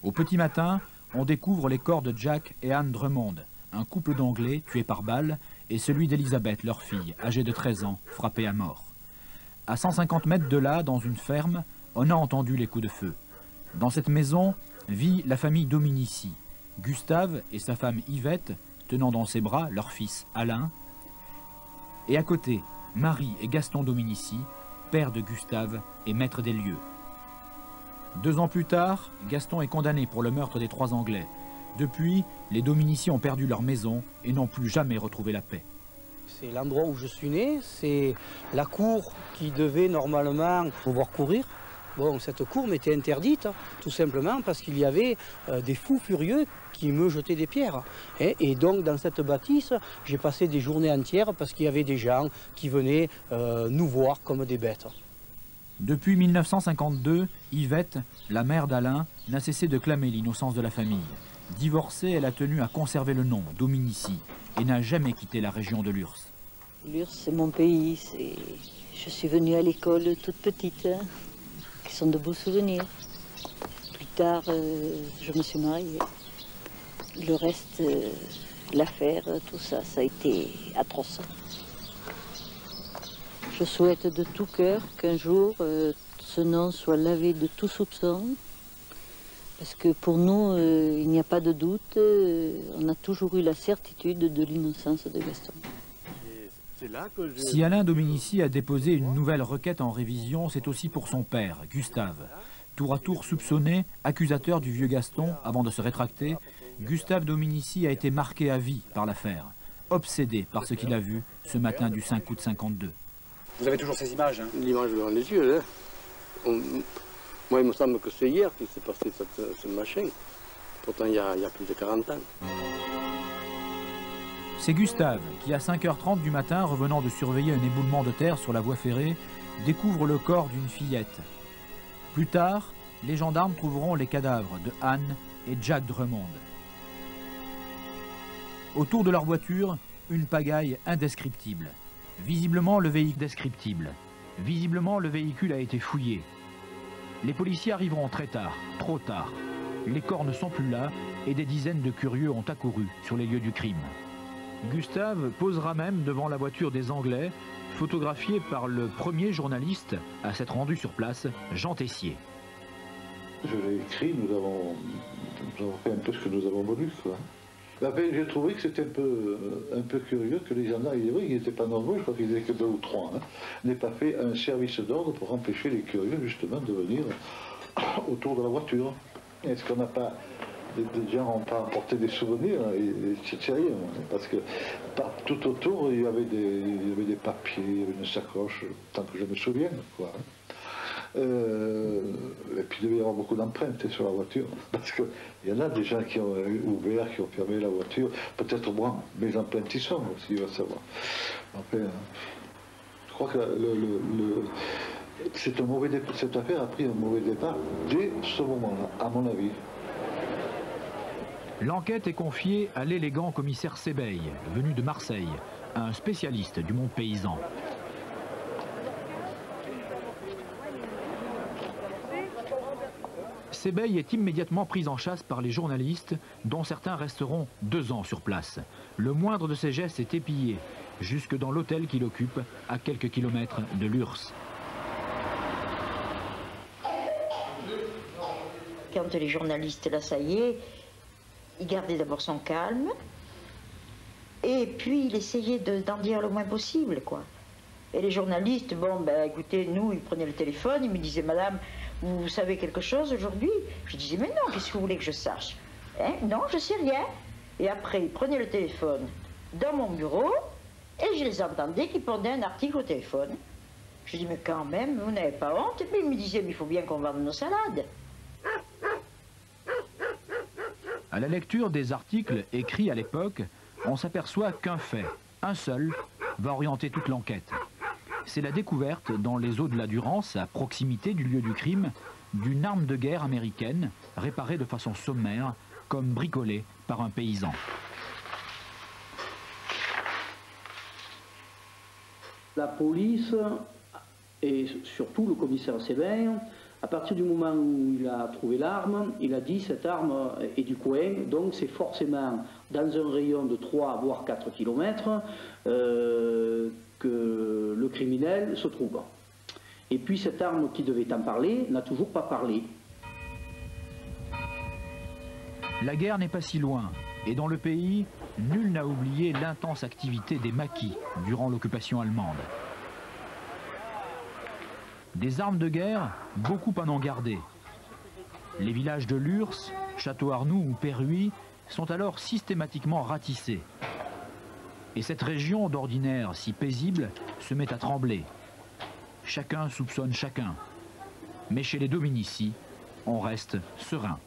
Au petit matin, on découvre les corps de Jack et Anne Drummond, un couple d'Anglais tués par balle, et celui d'Elizabeth, leur fille, âgée de 13 ans, frappée à mort. À 150 mètres de là, dans une ferme, on a entendu les coups de feu. Dans cette maison vit la famille Dominici, Gustave et sa femme Yvette, tenant dans ses bras leur fils Alain, et à côté, Marie et Gaston Dominici, père de Gustave et maître des lieux. 2 ans plus tard, Gaston est condamné pour le meurtre des 3 Anglais. Depuis, les Dominici ont perdu leur maison et n'ont plus jamais retrouvé la paix. C'est l'endroit où je suis né, c'est la cour qui devait normalement pouvoir courir. Bon, cette cour m'était interdite, tout simplement parce qu'il y avait des fous furieux qui me jetaient des pierres. Et donc, dans cette bâtisse, j'ai passé des journées entières parce qu'il y avait des gens qui venaient nous voir comme des bêtes. Depuis 1952, Yvette, la mère d'Alain, n'a cessé de clamer l'innocence de la famille. Divorcée, elle a tenu à conserver le nom, Dominici, et n'a jamais quitté la région de Lurs. Lurs, c'est mon pays. Je suis venue à l'école toute petite, qui sont de beaux souvenirs. Plus tard, je me suis mariée. Le reste, l'affaire, tout ça, ça a été atroce. Je souhaite de tout cœur qu'un jour, ce nom soit lavé de tout soupçon. Parce que pour nous, il n'y a pas de doute, on a toujours eu la certitude de l'innocence de Gaston. Si Alain Dominici a déposé une nouvelle requête en révision, c'est aussi pour son père, Gustave. Tour à tour soupçonné, accusateur du vieux Gaston, avant de se rétracter, Gustave Dominici a été marqué à vie par l'affaire, obsédé par ce qu'il a vu ce matin du 5 août 52. Vous avez toujours ces images, hein? L'image devant les yeux, hein. Moi, il me semble que c'est hier qu'il s'est passé ce machin. Pourtant, il y a plus de 40 ans. C'est Gustave qui, à 5h30 du matin, revenant de surveiller un éboulement de terre sur la voie ferrée, découvre le corps d'une fillette. Plus tard, les gendarmes trouveront les cadavres de Anne et Jack Drummond. Autour de leur voiture, une pagaille indescriptible. Visiblement, le véhicule a été fouillé. Les policiers arriveront très tard, trop tard. Les corps ne sont plus là et des dizaines de curieux ont accouru sur les lieux du crime. Gustave posera même devant la voiture des Anglais, photographiée par le premier journaliste à s'être rendu sur place, Jean Tessier. Je l'ai écrit, nous avons fait un peu ce que nous avons voulu, quoi. Ben, j'ai trouvé que c'était un peu curieux que les gendarmes, il est vrai qu'ils n'étaient pas nombreux, je crois qu'ils n'étaient que 2 ou 3, hein, n'aient pas fait un service d'ordre pour empêcher les curieux justement de venir autour de la voiture. Est-ce qu'on n'a pas, des gens n'ont pas apporté des souvenirs, c'est sérieux, parce que tout autour il y avait des papiers, il y avait une sacoche, tant que je me souviens, quoi. Et puis il devait y avoir beaucoup d'empreintes sur la voiture, parce qu'il y en a des gens qui ont ouvert, qui ont fermé la voiture, peut-être moi, mes empreintes y sont aussi, il va savoir. Enfin, je crois que cette affaire a pris un mauvais départ dès ce moment-là, à mon avis. L'enquête est confiée à l'élégant commissaire Sébeil, venu de Marseille, un spécialiste du monde paysan. Sébeil est immédiatement pris en chasse par les journalistes, dont certains resteront 2 ans sur place. Le moindre de ses gestes est épillé, jusque dans l'hôtel qu'il occupe, à quelques kilomètres de Lurs. Quand les journalistes l'assaillaient, il gardait d'abord son calme, et puis il essayait d'en dire le moins possible, quoi. Et les journalistes, bon, ben écoutez, nous, ils prenaient le téléphone, ils me disaient, madame, vous savez quelque chose aujourd'hui? Je disais, mais non, qu'est-ce que vous voulez que je sache? Hein? Non, je sais rien. Et après, ils prenaient le téléphone dans mon bureau, et je les entendais qui pondaient un article au téléphone. Je dis, mais quand même, vous n'avez pas honte? Et puis ils me disaient, mais il faut bien qu'on vende nos salades. À la lecture des articles écrits à l'époque, on s'aperçoit qu'un fait, un seul, va orienter toute l'enquête. C'est la découverte, dans les eaux de la Durance, à proximité du lieu du crime, d'une arme de guerre américaine réparée de façon sommaire, comme bricolée par un paysan. La police et surtout le commissaire Sébain, à partir du moment où il a trouvé l'arme, il a dit cette arme est du coin, donc c'est forcément dans un rayon de 3 voire 4 km que le criminel se trouve. Et puis cette arme qui devait en parler n'a toujours pas parlé. La guerre n'est pas si loin, et dans le pays, nul n'a oublié l'intense activité des maquis durant l'occupation allemande. Des armes de guerre, beaucoup en ont gardé. Les villages de Lurs, Château-Arnoux ou Perruy sont alors systématiquement ratissés. Et cette région d'ordinaire si paisible se met à trembler. Chacun soupçonne chacun. Mais chez les Dominici, on reste serein.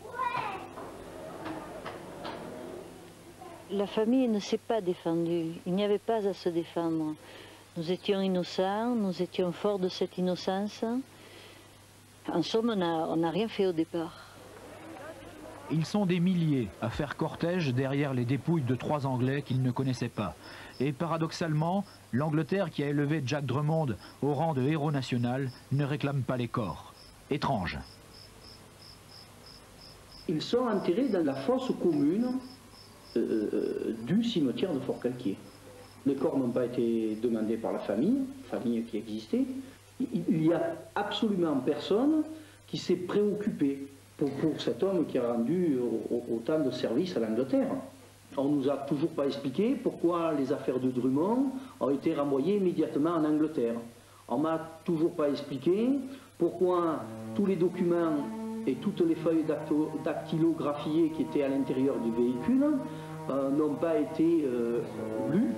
La famille ne s'est pas défendue. Il n'y avait pas à se défendre. Nous étions innocents, nous étions forts de cette innocence. En somme, on n'a rien fait au départ. Ils sont des milliers à faire cortège derrière les dépouilles de 3 Anglais qu'ils ne connaissaient pas. Et paradoxalement, l'Angleterre qui a élevé Jack Drummond au rang de héros national ne réclame pas les corps. Étrange. Ils sont enterrés dans la fosse commune du cimetière de Fort-Calquier. Les corps n'ont pas été demandés par la famille qui existait. Il n'y a absolument personne qui s'est préoccupé pour cet homme qui a rendu autant de services à l'Angleterre. On ne nous a toujours pas expliqué pourquoi les affaires de Drummond ont été renvoyées immédiatement en Angleterre. On ne m'a toujours pas expliqué pourquoi tous les documents et toutes les feuilles dactylographiées qui étaient à l'intérieur du véhicule n'ont pas été lus,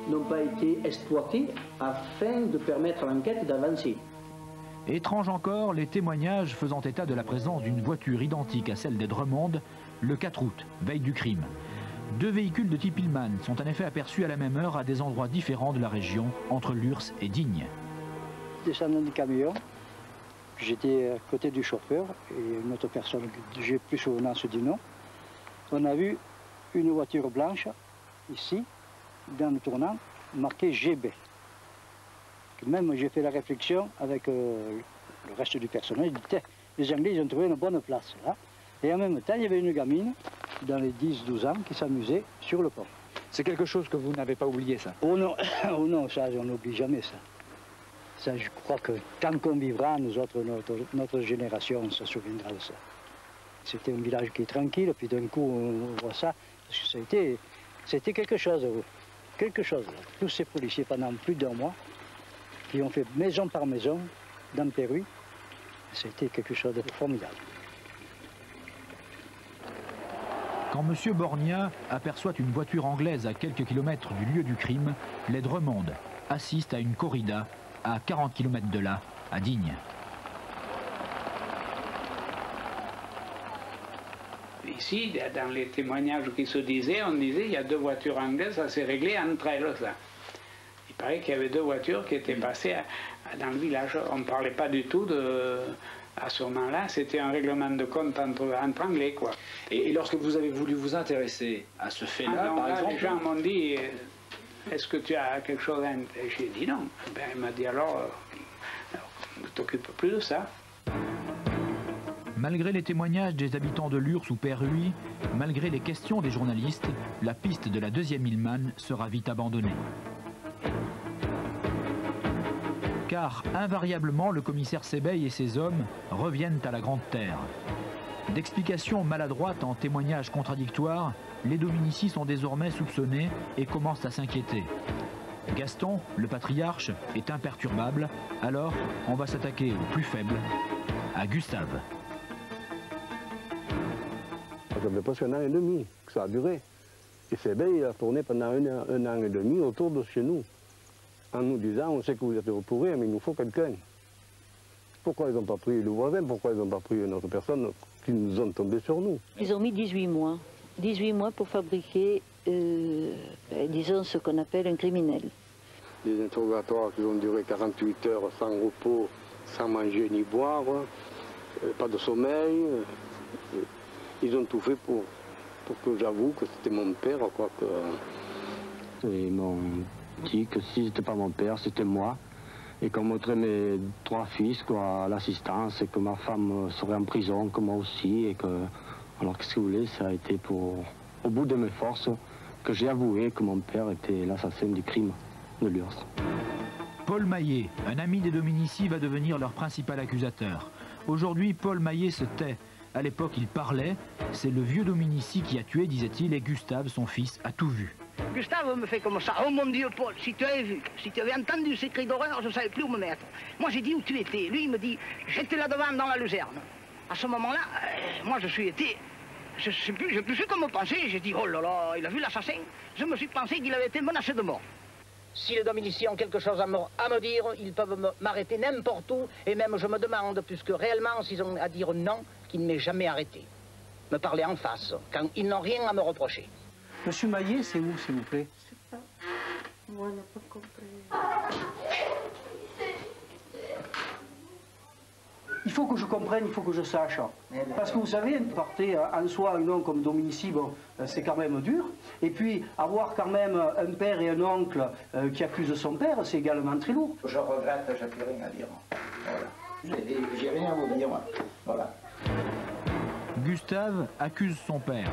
n'ont pas été exploités afin de permettre à l'enquête d'avancer. Étrange encore, les témoignages faisant état de la présence d'une voiture identique à celle des Drummond le 4 août, veille du crime. 2 véhicules de type Hillman sont en effet aperçus à la même heure à des endroits différents de la région, entre Lurs et Digne. Descendant du camion, j'étais à côté du chauffeur et une autre personne que j'ai plus souvenance du nom. On a vu une voiture blanche, ici, dans le tournant, marquée GB. Même j'ai fait la réflexion avec le reste du personnel, je dis, les Anglais ils ont trouvé une bonne place là. Et en même temps, il y avait une gamine, dans les 10-12 ans, qui s'amusait sur le pont. C'est quelque chose que vous n'avez pas oublié, ça? Oh non, oh non, ça, on n'oublie jamais ça. Ça, je crois que tant qu'on vivra, nous autres, notre génération se souviendra de ça. C'était un village qui est tranquille, puis d'un coup, on voit ça, parce que c'était quelque chose, quelque chose. Tous ces policiers, pendant plus d'1 mois, qui ont fait maison par maison, dans Perruy, c'était quelque chose de formidable. Quand M. Borgna aperçoit une voiture anglaise à quelques kilomètres du lieu du crime, les Drummond assistent à une corrida à 40 km de là, à Digne. Ici, dans les témoignages qui se disaient, on disait il y a 2 voitures anglaises, ça s'est réglé entre elles. Ça. Il paraît qu'il y avait 2 voitures qui étaient passées dans le village. On ne parlait pas du tout de... À ce moment-là, c'était un règlement de compte entre Anglais, quoi. Et lorsque vous avez voulu vous intéresser à ce fait-là, par exemple... Les gens m'ont dit, est-ce que tu as quelque chose à... Et j'ai dit non. Ben, il m'a dit alors ne t'occupe plus de ça. Malgré les témoignages des habitants de Lurs ou Perruy, malgré les questions des journalistes, la piste de la 2e Hillman sera vite abandonnée. Car invariablement, le commissaire Sebeil et ses hommes reviennent à la Grande Terre. D'explications maladroites en témoignages contradictoires, les Dominici sont désormais soupçonnés et commencent à s'inquiéter. Gaston, le patriarche, est imperturbable, alors on va s'attaquer au plus faible, à Gustave. Ça fait presque 1 an et demi que ça a duré. Et Sebeil a tourné pendant un an et demi autour de chez nous, en nous disant, on sait que vous êtes pourris, mais il nous faut quelqu'un. Pourquoi ils n'ont pas pris le voisin? Pourquoi ils n'ont pas pris une autre personne qui nous ont tombé sur nous? Ils ont mis 18 mois. 18 mois pour fabriquer, disons, ce qu'on appelle un criminel. Des interrogatoires qui ont duré 48 heures sans repos, sans manger ni boire. pas de sommeil. Ils ont tout fait pour que j'avoue que c'était mon père, quoi. Ils m'ont dit que si c'était pas mon père, c'était moi. Et qu'on montrait mes 3 fils quoi, à l'assistance et que ma femme serait en prison, que moi aussi. Et que... Alors qu'est-ce que vous voulez, ça a été au bout de mes forces que j'ai avoué que mon père était l'assassin du crime de Lurs. Paul Maillet, un ami des Dominici, va devenir leur principal accusateur. Aujourd'hui, Paul Maillet se tait. À l'époque, il parlait. C'est le vieux Dominici qui a tué, disait-il, et Gustave, son fils, a tout vu. Gustave me fait comme ça. Oh mon Dieu, Paul, si tu avais vu, si tu avais entendu ces cris d'horreur, je ne savais plus où me mettre. Moi, j'ai dit où tu étais. Lui, il me dit, j'étais là-devant dans la luzerne. À ce moment-là, moi, je suis été... Je ne sais plus comment penser. J'ai dit, oh là là, il a vu l'assassin. Je me suis pensé qu'il avait été menacé de mort. Si les Dominici ont quelque chose à me dire, ils peuvent m'arrêter n'importe où. Et même, je me demande, puisque réellement, s'ils ont à dire non, qu'ils ne m'aient jamais arrêté. Me parler en face, quand ils n'ont rien à me reprocher. Monsieur Maillet, c'est où, s'il vous plaît? Je sais pas. Moi, je n'ai pas compris. Il faut que je comprenne, il faut que je sache. Parce que vous savez, porter en soi un nom comme Dominici, bon, c'est quand même dur. Et puis, avoir quand même un père et un oncle qui accusent son père, c'est également très lourd. Je regrette, je n'ai plus rien à dire. Voilà. J'ai rien à vous dire. Voilà. Gustave accuse son père.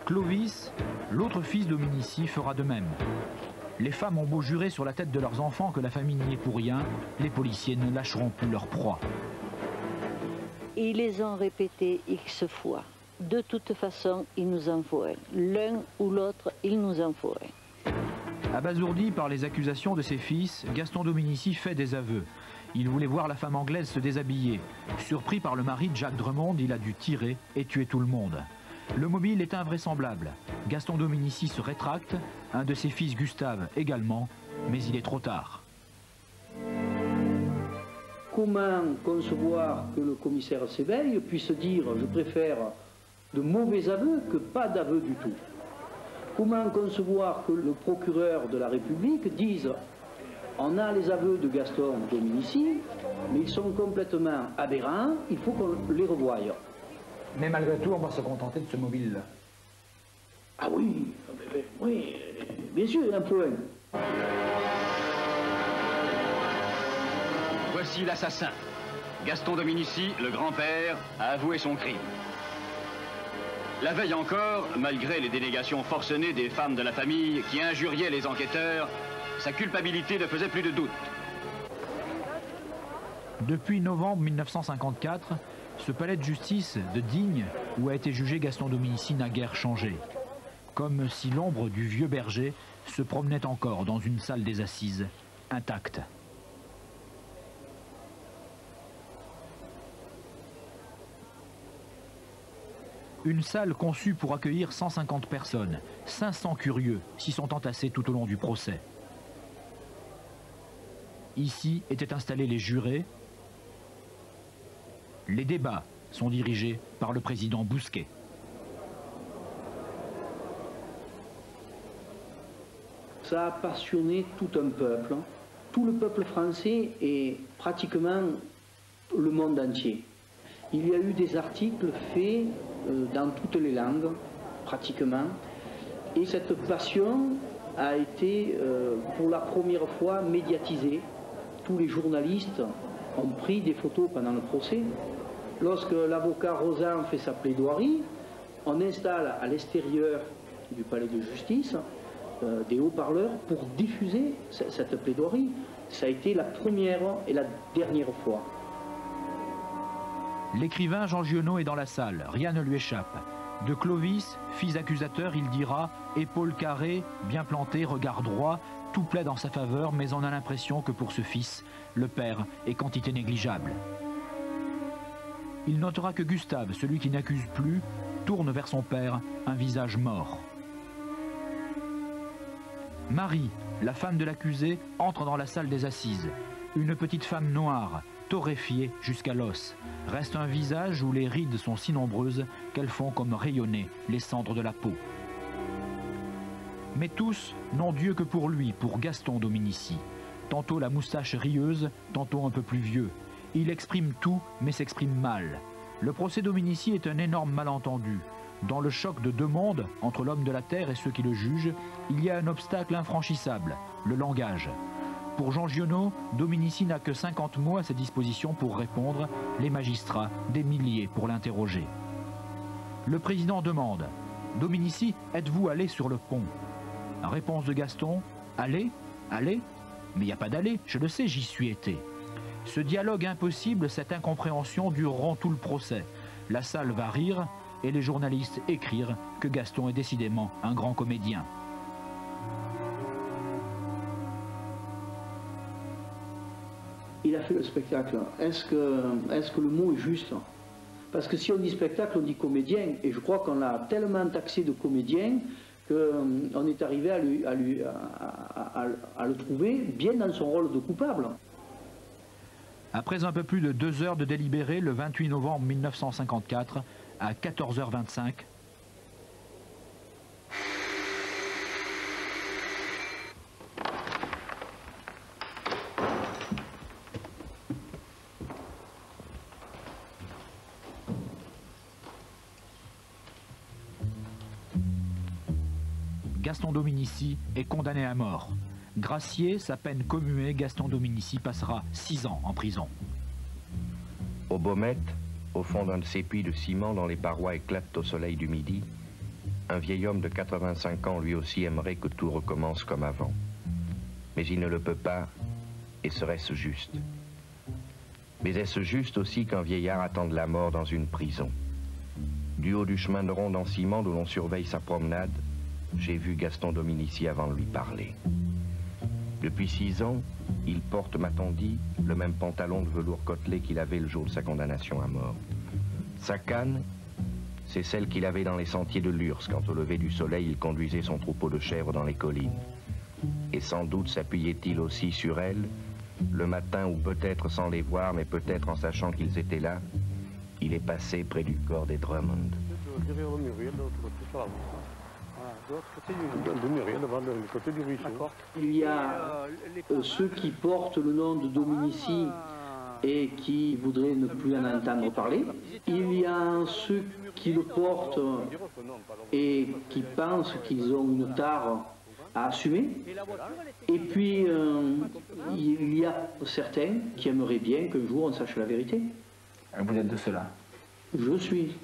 Clovis, l'autre fils Dominici, fera de même. Les femmes ont beau jurer sur la tête de leurs enfants que la famille n'y est pour rien, les policiers ne lâcheront plus leur proie. Ils les ont répétés X fois. De toute façon, il nous en faut un. L'un ou l'autre, il nous en faut un. Abasourdi par les accusations de ses fils, Gaston Dominici fait des aveux. Il voulait voir la femme anglaise se déshabiller. Surpris par le mari de Jacques Dremond, il a dû tirer et tuer tout le monde. Le mobile est invraisemblable. Gaston Dominici se rétracte, un de ses fils Gustave également, mais il est trop tard. Comment concevoir que le commissaire s'éveille puisse dire « je préfère de mauvais aveux que pas d'aveux du tout ». Comment concevoir que le procureur de la République dise « on a les aveux de Gaston Dominici, mais ils sont complètement aberrants, il faut qu'on les revoie ». Mais malgré tout, on va se contenter de ce mobile-là. Ah oui, oui, bien sûr, un point. Voici l'assassin. Gaston Dominici, le grand-père, a avoué son crime. La veille encore, malgré les dénégations forcenées des femmes de la famille qui injuriaient les enquêteurs, sa culpabilité ne faisait plus de doute. Depuis novembre 1954, ce palais de justice de Digne, où a été jugé Gaston Dominici, n'a guère changé. Comme si l'ombre du vieux berger se promenait encore dans une salle des assises, intacte. Une salle conçue pour accueillir 150 personnes, 500 curieux s'y sont entassés tout au long du procès. Ici étaient installés les jurés. Les débats sont dirigés par le président Bousquet. Ça a passionné tout un peuple. Tout le peuple français et pratiquement le monde entier. Il y a eu des articles faits dans toutes les langues, pratiquement. Et cette passion a été pour la première fois médiatisée. Tous les journalistes ont pris des photos pendant le procès. Lorsque l'avocat Rosan fait sa plaidoirie, on installe à l'extérieur du palais de justice des haut-parleurs pour diffuser cette plaidoirie. Ça a été la première et la dernière fois. L'écrivain Jean Giono est dans la salle, rien ne lui échappe. De Clovis, fils accusateur, il dira « épaules carrées, bien plantées, regard droit », tout plaide en sa faveur, mais on a l'impression que pour ce fils, le père est quantité négligeable. Il notera que Gustave, celui qui n'accuse plus, tourne vers son père un visage mort. Marie, la femme de l'accusé, entre dans la salle des assises. Une petite femme noire, torréfiée jusqu'à l'os. Reste un visage où les rides sont si nombreuses qu'elles font comme rayonner les cendres de la peau. Mais tous n'ont Dieu que pour lui, pour Gaston Dominici. Tantôt la moustache rieuse, tantôt un peu plus vieux. Il exprime tout, mais s'exprime mal. Le procès Dominici est un énorme malentendu. Dans le choc de deux mondes, entre l'homme de la terre et ceux qui le jugent, il y a un obstacle infranchissable, le langage. Pour Jean Giono, Dominici n'a que 50 mots à sa disposition pour répondre, les magistrats, des milliers pour l'interroger. Le président demande « Dominici, êtes-vous allé sur le pont ?» Réponse de Gaston « Aller ? Aller ? Mais il n'y a pas d'aller, je le sais, j'y suis été. » Ce dialogue impossible, cette incompréhension dureront tout le procès. La salle va rire et les journalistes écrire que Gaston est décidément un grand comédien. Il a fait le spectacle. Est-ce que le mot est juste? Parce que si on dit spectacle, on dit comédien. Et je crois qu'on l'a tellement taxé de comédien qu'on est arrivé à le trouver bien dans son rôle de coupable. Après un peu plus de 2 heures de délibéré, le 28 novembre 1954, à 14h25, Gaston Dominici est condamné à mort. Gracié, sa peine commuée, Gaston Dominici passera 6 ans en prison. Au Baumette, au fond d'un de ces puits de ciment dont les parois éclatent au soleil du midi, un vieil homme de 85 ans lui aussi aimerait que tout recommence comme avant. Mais il ne le peut pas, et serait-ce juste? Mais est-ce juste aussi qu'un vieillard attende la mort dans une prison? Du haut du chemin de ronde en ciment où l'on surveille sa promenade, j'ai vu Gaston Dominici avant de lui parler. Depuis 6 ans, il porte, m'a-t-on dit, le même pantalon de velours côtelé qu'il avait le jour de sa condamnation à mort. Sa canne, c'est celle qu'il avait dans les sentiers de Lurs quand au lever du soleil il conduisait son troupeau de chèvres dans les collines. Et sans doute s'appuyait-il aussi sur elle, le matin où peut-être sans les voir, mais peut-être en sachant qu'ils étaient là, il est passé près du corps des Drummond. Il y a ceux qui portent le nom de Dominici et qui voudraient ne plus en entendre parler. Il y a ceux qui le portent et qui pensent qu'ils ont une tare à assumer. Et puis, il y a certains qui aimeraient bien qu'un jour on sache la vérité. Vous êtes de cela? Je suis.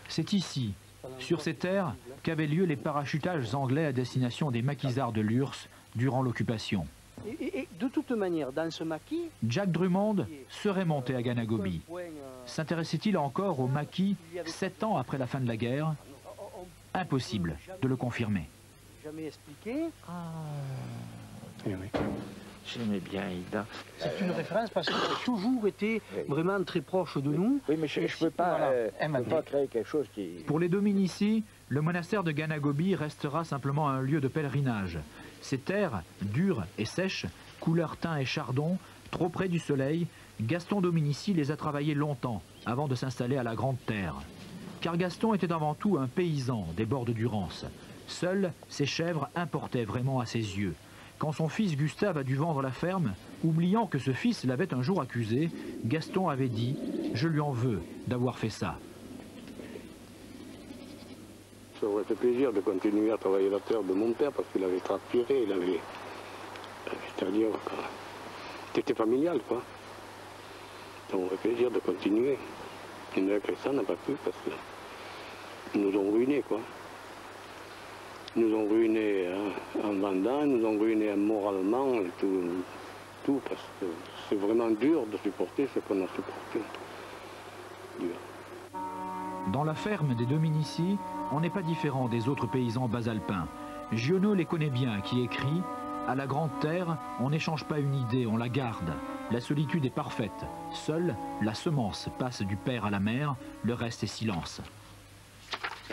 C'est ici, sur ces terres, qu'avaient lieu les parachutages anglais à destination des maquisards de Lurs durant l'occupation. Et de toute manière, dans ce maquis... Jack Drummond serait monté à Ganagobi. S'intéressait-il encore au maquis 7 ans après la fin de la guerre? Impossible de le confirmer. Jamais expliqué. J'aimais bien Ida. C'est une référence parce qu'elle a toujours été vraiment très proche de nous. Oui, mais je ne peux pas créer quelque chose qui... Pour les Dominici, le monastère de Ganagobi restera simplement un lieu de pèlerinage. Ces terres, dures et sèches, couleur thym et chardon, trop près du soleil, Gaston Dominici les a travaillées longtemps avant de s'installer à la Grande Terre. Car Gaston était avant tout un paysan des bords de Durance. Seules ces chèvres importaient vraiment à ses yeux. Quand son fils Gustave a dû vendre la ferme, oubliant que ce fils l'avait un jour accusé, Gaston avait dit « Je lui en veux d'avoir fait ça ». Ça aurait fait plaisir de continuer à travailler la terre de mon père parce qu'il avait transpiré, il avait... C'est-à-dire que c'était familial, quoi. Ça aurait fait plaisir de continuer. Mais avec ça, on n'a pas pu parce qu'ils nous ont ruinés, quoi. Ils nous ont ruinés en vendant, ils nous ont ruinés moralement et tout parce que c'est vraiment dur de supporter ce qu'on a supporté. Dur. Dans la ferme des Dominici, on n'est pas différent des autres paysans basalpins. Giono les connaît bien, qui écrit « À la Grande Terre, on n'échange pas une idée, on la garde. La solitude est parfaite. Seule, la semence passe du père à la mère, le reste est silence. »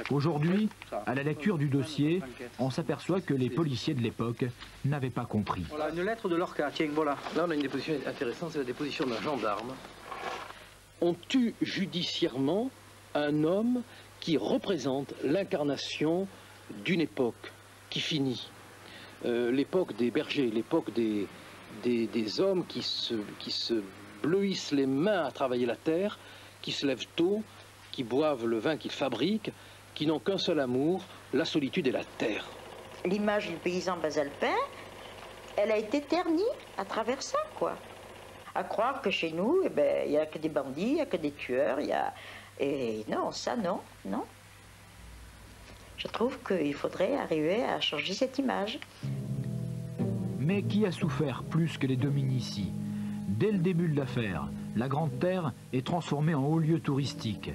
Aujourd'hui, à la lecture du dossier, on s'aperçoit que les policiers de l'époque n'avaient pas compris. Voilà une lettre de Lorca, tiens, voilà. Là, on a une déposition intéressante, c'est la déposition d'un gendarme. On tue judiciairement un homme qui représente l'incarnation d'une époque qui finit. L'époque des bergers, l'époque des des hommes qui se bleuissent les mains à travailler la terre, qui se lèvent tôt, qui boivent le vin qu'ils fabriquent, qui n'ont qu'un seul amour, la solitude et la terre. L'image du paysan basalpin, elle a été ternie à travers ça, quoi. À croire que chez nous, eh ben, il n'y a que des bandits, il n'y a que des tueurs, Et non, ça non, non. Je trouve qu'il faudrait arriver à changer cette image. Mais qui a souffert plus que les Dominici? Dès le début de l'affaire, la Grande Terre est transformée en haut lieu touristique.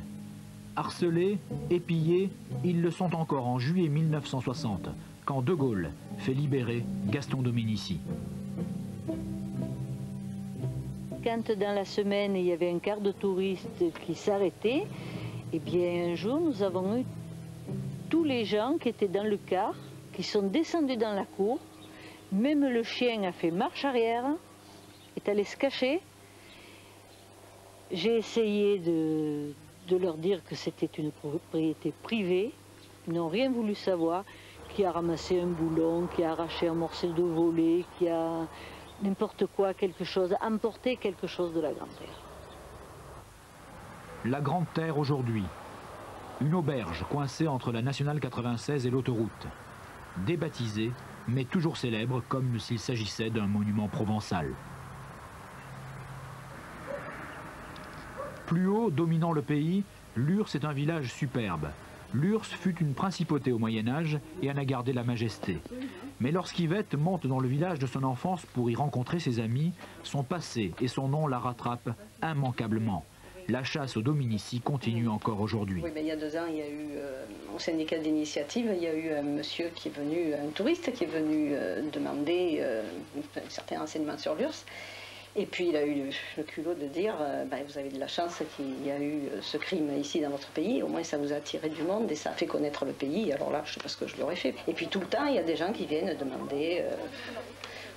Harcelés, épillés, ils le sont encore en juillet 1960, quand De Gaulle fait libérer Gaston Dominici. Quand dans la semaine il y avait un quart de touristes qui s'arrêtait, eh bien un jour nous avons eu tous les gens qui étaient dans le car, qui sont descendus dans la cour, même le chien a fait marche arrière, est allé se cacher. J'ai essayé de leur dire que c'était une propriété privée, ils n'ont rien voulu savoir, qui a ramassé un boulon, qui a arraché un morceau de volet, qui a n'importe quoi, quelque chose, emporté quelque chose de la Grande Terre. La Grande Terre aujourd'hui. Une auberge coincée entre la Nationale 96 et l'autoroute. Débaptisée, mais toujours célèbre comme s'il s'agissait d'un monument provençal. Plus haut, dominant le pays, Lurs est un village superbe. Lurs fut une principauté au Moyen-Âge et en a gardé la majesté. Mais lorsqu'Yvette monte dans le village de son enfance pour y rencontrer ses amis, son passé et son nom la rattrapent immanquablement. La chasse aux Dominici continue encore aujourd'hui. Oui, il y a 2 ans, il y a eu, au syndicat d'initiative, il y a eu un monsieur qui est venu, un touriste qui est venu demander un certain renseignement sur Lurs. Et puis il a eu le culot de dire, vous avez de la chance qu'il y a eu ce crime ici dans votre pays, au moins ça vous a attiré du monde et ça a fait connaître le pays, alors là je ne sais pas ce que je lui aurais fait. Et puis tout le temps il y a des gens qui viennent demander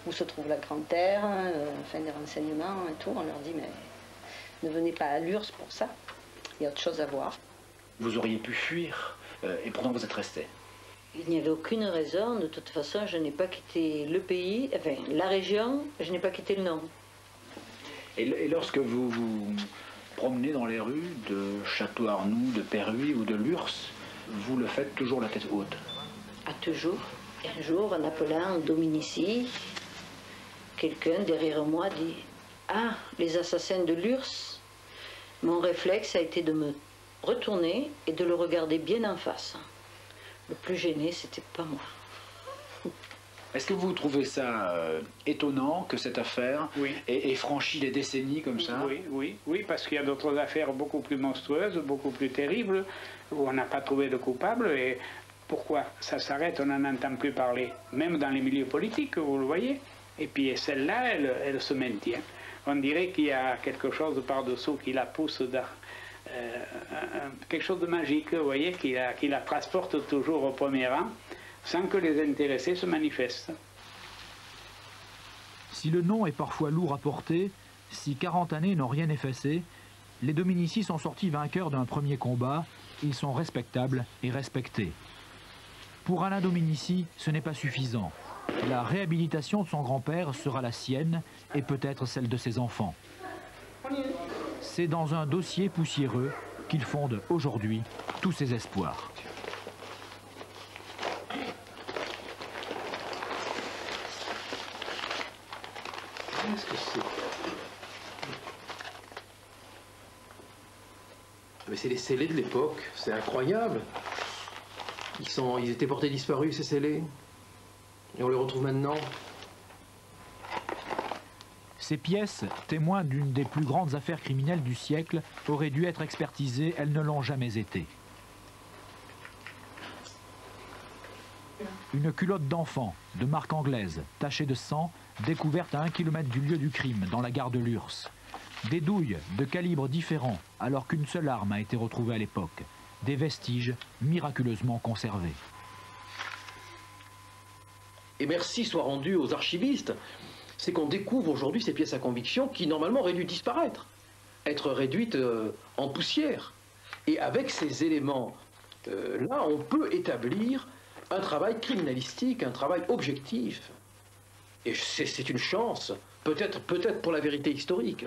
où se trouve la Grande Terre, des renseignements et tout, on leur dit mais ne venez pas à Lurs pour ça, il y a autre chose à voir. Vous auriez pu fuir et pourtant vous êtes resté. Il n'y avait aucune raison, de toute façon je n'ai pas quitté le pays, enfin la région, je n'ai pas quitté le nom. Et lorsque vous vous promenez dans les rues de Château-Arnoux, de Perruy ou de Lurs, vous le faites toujours la tête haute? Ah, toujours. Et un jour, en appelant Dominici, quelqu'un derrière moi dit « Ah, les assassins de Lurs !» Mon réflexe a été de me retourner et de le regarder bien en face. Le plus gêné, c'était pas moi. Est-ce que vous trouvez ça étonnant que cette affaire ait franchi des décennies comme ça? Oui, parce qu'il y a d'autres affaires beaucoup plus monstrueuses, beaucoup plus terribles, où on n'a pas trouvé de coupable. Et pourquoi ça s'arrête, on n'en entend plus parler, même dans les milieux politiques, vous le voyez. Et puis celle-là, elle se maintient. On dirait qu'il y a quelque chose par-dessous qui la pousse dans quelque chose de magique, vous voyez, qui la transporte toujours au premier rang, sans que les intéressés se manifestent. Si le nom est parfois lourd à porter, si 40 années n'ont rien effacé, les Dominici sont sortis vainqueurs d'un premier combat, ils sont respectables et respectés. Pour Alain Dominici, ce n'est pas suffisant. La réhabilitation de son grand-père sera la sienne et peut-être celle de ses enfants. C'est dans un dossier poussiéreux qu'il fonde aujourd'hui tous ses espoirs. Qu'est-ce que c'est? Mais c'est les scellés de l'époque, c'est incroyable. Ils étaient portés disparus, ces scellés. Et on les retrouve maintenant. Ces pièces, témoins d'une des plus grandes affaires criminelles du siècle, auraient dû être expertisées, elles ne l'ont jamais été. Une culotte d'enfant, de marque anglaise, tachée de sang, découverte à 1 kilomètre du lieu du crime, dans la gare de Lurs. Des douilles de calibres différents, alors qu'une seule arme a été retrouvée à l'époque. Des vestiges miraculeusement conservés. Et merci soit rendu aux archivistes. C'est qu'on découvre aujourd'hui ces pièces à conviction qui normalement auraient dû disparaître, être réduites en poussière. Et avec ces éléments là, on peut établir un travail criminalistique, un travail objectif. Et c'est une chance Peut-être pour la vérité historique.